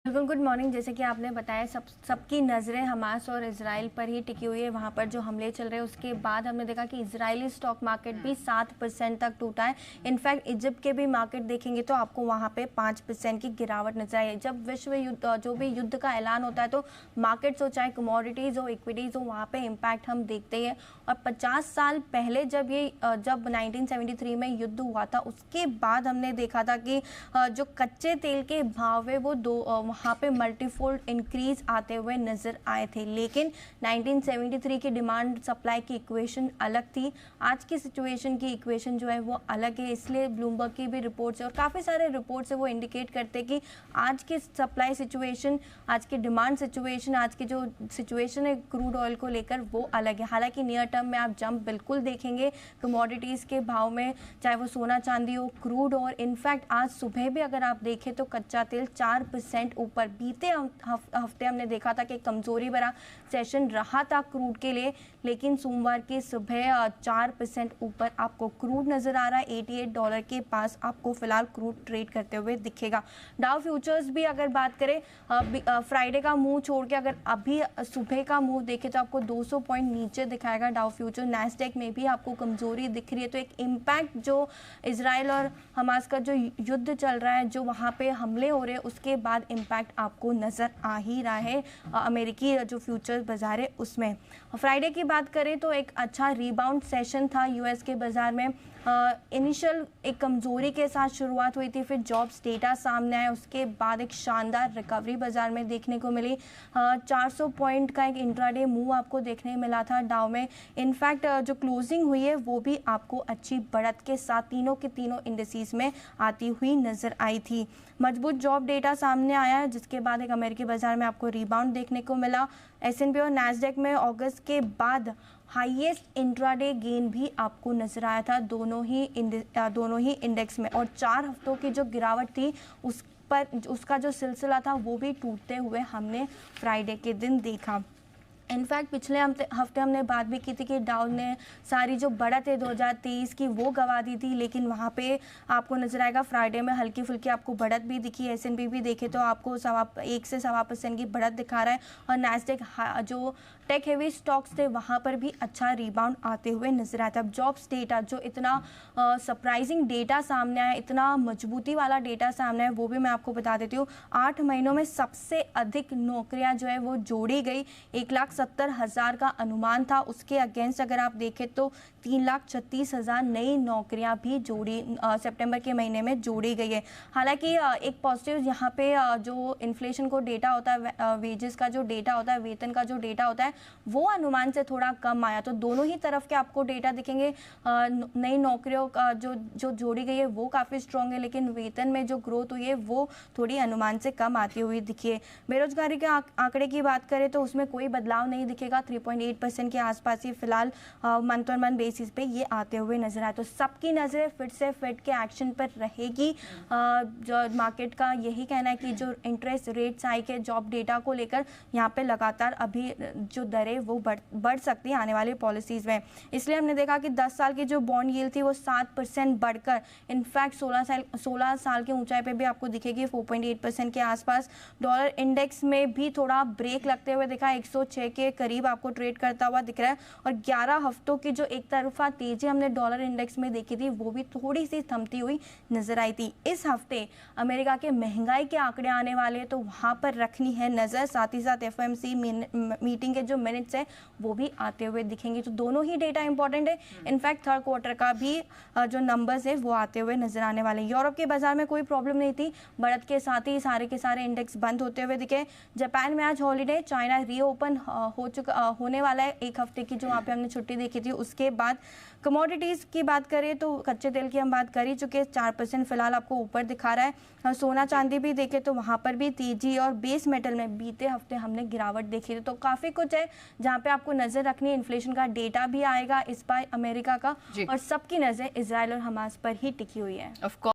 बिल्कुल, good morning. जैसे कि आपने बताया, सबकी नज़रें हमास और इजराइल पर ही टिकी हुई है। वहाँ पर जो हमले चल रहे हैं उसके बाद हमने देखा कि इजरायली स्टॉक मार्केट भी 7% तक टूटा है। इनफैक्ट इजिप्ट के भी मार्केट देखेंगे तो आपको वहाँ पे 5% की गिरावट नजर आई है। जब विश्व युद्ध जो भी युद्ध का ऐलान होता है तो मार्केट्स हो, चाहे कमोडिटीज़ हो, इक्विटीज़ हो, वहाँ पे इम्पैक्ट हम देखते हैं। और 50 साल पहले जब 1973 में युद्ध हुआ था, उसके बाद हमने देखा था कि जो कच्चे तेल के भाव है वो वहाँ पे मल्टीफोल्ड इंक्रीज आते हुए नजर आए थे। लेकिन 1973 की डिमांड सप्लाई की इक्वेशन अलग थी, आज की सिचुएशन की इक्वेशन जो है वो अलग है। इसलिए ब्लूमबर्ग की भी रिपोर्ट्स है और काफ़ी सारे रिपोर्ट्स है वो इंडिकेट करते हैं कि आज की सप्लाई सिचुएशन, आज की डिमांड सिचुएशन, आज की जो सिचुएशन है क्रूड ऑयल को लेकर वो अलग है। हालांकि नियर टर्म में आप जंप बिल्कुल देखेंगे कमोडिटीज़ के भाव में, चाहे वो सोना चांदी हो, क्रूड, और इनफैक्ट आज सुबह भी अगर आप देखें तो कच्चा तेल 4% ऊपर। बीते हफ्ते हमने देखा था कि कमजोरी भरा सेशन रहा था क्रूड के लिए, लेकिन सोमवार की सुबह 4% ऊपर आपको क्रूड नजर आ रहा है। $88 के पास आपको फिलहाल क्रूड ट्रेड करते हुए दिखेगा। डाउ फ्यूचर्स भी अगर बात करें, फ्राइडे का मूव छोड़ के अगर अभी सुबह का मूव देखें तो आपको 200 पॉइंट नीचे दिखाएगा डाउ फ्यूचर। नैस्डैक में भी आपको कमजोरी दिख रही है। तो एक इम्पैक्ट जो इजराइल और हमास का जो युद्ध चल रहा है, जो वहाँ पे हमले हो रहे हैं, उसके बाद इम्पैक्ट आपको नज़र आ ही रहा है अमेरिकी जो फ्यूचर्स बाजार है उसमें। फ्राइडे की बात करें तो एक अच्छा रीबाउंड सेशन था यूएस के बाज़ार में। इनिशियल एक कमज़ोरी के साथ शुरुआत हुई थी, फिर जॉब्स डेटा सामने आया, उसके बाद एक शानदार रिकवरी बाज़ार में देखने को मिली। 400 पॉइंट का एक इंट्राडे मूव आपको देखने मिला था डाउ में। इनफैक्ट जो क्लोजिंग हुई है वो भी आपको अच्छी बढ़त के साथ तीनों के तीनों इंडिसेस में आती हुई नज़र आई थी। मजबूत जॉब डेटा सामने आया, जिसके बाद एक अमेरिकी बाज़ार में आपको रिबाउंड देखने को मिला। S&P और नैस्डैक में अगस्त के बाद हाईएस्ट इंट्राडे गेन भी आपको नजर आया था दोनों ही इंडेक्स में। और 4 हफ्तों की जो गिरावट थी उसका जो सिलसिला था वो भी टूटते हुए हमने फ्राइडे के दिन देखा। इनफैक्ट पिछले हफ्ते हमने बात भी की थी कि डाउ ने सारी जो बढ़त है 2023 की वो गवा दी थी, लेकिन वहाँ पे आपको नजर आएगा फ्राइडे में हल्की फुल्की आपको बढ़त भी दिखी। S&P भी देखे तो आपको 1 से 1.25% की बढ़त दिखा रहा है। और नैस्डैक जो टेक हेवी स्टॉक्स थे वहाँ पर भी अच्छा रिबाउंड आते हुए नजर आता है। अब जॉब्स डेटा जो इतना सरप्राइजिंग डेटा सामने आया, इतना मजबूती वाला डेटा सामने आया, वो भी मैं आपको बता देती हूँ। 8 महीनों में सबसे अधिक नौकरियाँ जो है वो जोड़ी गई। 1,70,000 का अनुमान था, उसके अगेंस्ट अगर आप देखें तो 3,36,000 नई नौकरियां भी सितंबर के महीने में जोड़ी गई है। हालांकि एक पॉजिटिव यहाँ पे जो इन्फ्लेशन को डेटा होता है, वेजेस का जो डेटा होता है, वेतन का जो डेटा होता है, वो अनुमान से थोड़ा कम आया। तो दोनों ही तरफ के आपको डेटा दिखेंगे। नई नौकरियों का जो जोड़ी गई है वो काफ़ी स्ट्रॉन्ग है, लेकिन वेतन में जो ग्रोथ हुई है वो थोड़ी अनुमान से कम आती हुई दिखी है। बेरोजगारी के आंकड़े की बात करें तो उसमें कोई बदलाव नहीं दिखेगा। 3.8% के आसपास ही फिलहाल मंथ ऑन मंथ बेसिस पे ये आते हुए नजर आए। तो सबकी नज़रें फिर से फेड के एक्शन पर रहेगी। जो मार्केट का यही कहना है कि जो इंटरेस्ट रेट्स हाइक है, जॉब डेटा को लेकर यहाँ पे लगातार अभी जो दरें वो बढ़ सकती है आने वाली पॉलिसीज़ में। इसलिए हमने देखा कि 10 साल की जो बॉन्ड यील्ड थी वो 7% बढ़कर इनफैक्ट 16 साल के ऊंचाई पे भी आपको दिखेगी 4.8% के आसपास। डॉलर इंडेक्स में भी थोड़ा ब्रेक लगते हुए दिखा, 106 के करीब आपको ट्रेड करता हुआ दिख रहा है। और 11 हफ्तों की जो एक तरफा तेजी हमने डॉलर इंडेक्स में देखी थी वो भी थोड़ी सी थमती हुई नजर आई थी। इस हफ्ते अमेरिका के महंगाई के आंकड़े आने वाले हैं, तो वहां पर रखनी है नजर। साथ ही साथ FOMC मीटिंग के जो मिनट्स है वो भी आते हुए दिखेंगे। तो दोनों ही डेटा इंपॉर्टेंट है। इनफैक्ट थर्ड क्वार्टर का भी जो नंबर्स है वो आते हुए नजर आने वाले हैं। यूरोप के बाजार में कोई प्रॉब्लम नहीं थी, बढ़त के साथ ही सारे के सारे इंडेक्स बंद होते हुए दिखे। जापान में आज हॉलीडे, चाइना रीओपन होने वाला है। एक हफ्ते की जो वहाँ पे हमने छुट्टी देखी थी उसके बाद। कमोडिटीज़ की बात करें तो कच्चे तेल की हम बात कर ही चुके हैं, 4% फिलहाल आपको ऊपर दिखा रहा है। सोना चांदी भी देखें तो वहाँ पर भी तेजी, और बेस मेटल में बीते हफ्ते हमने गिरावट देखी थी। तो काफ़ी कुछ है जहाँ पे आपको नज़र रखनी है। इन्फ्लेशन का डेटा भी आएगा इस बार अमेरिका का, और सबकी नज़र इजराइल और हमास पर ही टिकी हुई है।